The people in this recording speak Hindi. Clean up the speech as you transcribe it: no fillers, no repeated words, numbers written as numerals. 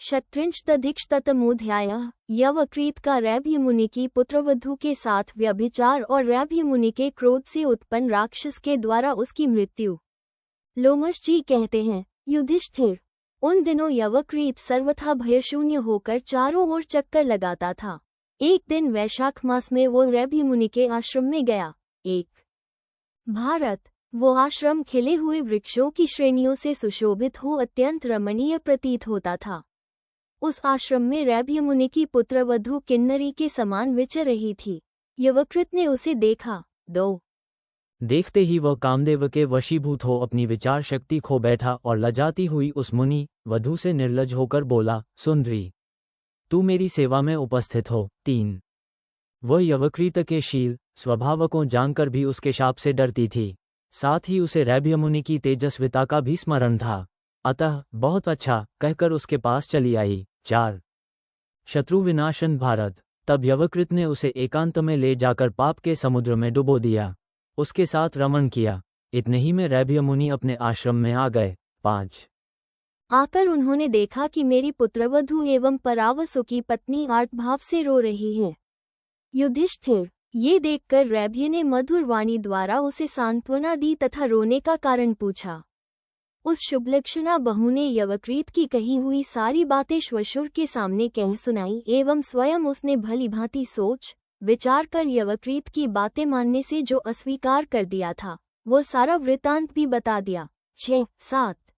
शतत्रिंशदधिकशततमोऽध्यायः। यवक्रीत का रैभ्य मुनि की पुत्रवधू के साथ व्यभिचार और रैभ्य मुनि के क्रोध से उत्पन्न राक्षस के द्वारा उसकी मृत्यु। लोमश जी कहते हैं, युधिष्ठिर, उन दिनों यवक्रीत सर्वथा भयशून्य होकर चारों ओर चक्कर लगाता था। एक दिन वैशाख मास में वो रैभ्य मुनि के आश्रम में गया। एक भारत, वो आश्रम खिले हुए वृक्षों की श्रेणियों से सुशोभित हो अत्यंत रमणीय प्रतीत होता था। उस आश्रम में रैभ्य मुनि की पुत्रवधू किन्नरी के समान विचर रही थी। यवकृत ने उसे देखा। देखते ही वह कामदेव के वशीभूत हो अपनी विचार शक्ति खो बैठा और लजाती हुई उस मुनि वधू से निर्लज होकर बोला, सुंदरी, तू मेरी सेवा में उपस्थित हो। 3 वह यवकृत के शील स्वभाव को जानकर भी उसके शाप से डरती थी। साथ ही उसे रैभ्य मुनि की तेजस्विता का भी स्मरण था। अतः बहुत अच्छा कहकर उसके पास चली आई। 4 शत्रु विनाशन भारत। तब यवकृत ने उसे एकांत में ले जाकर पाप के समुद्र में डुबो दिया। उसके साथ रमण किया। इतने ही में रैभ्य मुनि अपने आश्रम में आ गए। 5 आकर उन्होंने देखा कि मेरी पुत्रवधू एवं परावसु की पत्नी आर्तभाव से रो रही है। युधिष्ठिर, ये देखकर रैभ्य ने मधुर वाणी द्वारा उसे सांत्वना दी तथा रोने का कारण पूछा। उस शुभलक्षणा बहू ने यवकृत की कही हुई सारी बातें श्वशुर के सामने कह सुनाई एवं स्वयं उसने भली भांति सोच विचार कर यवकृत की बातें मानने से जो अस्वीकार कर दिया था, वो सारा वृतांत भी बता दिया। 6-7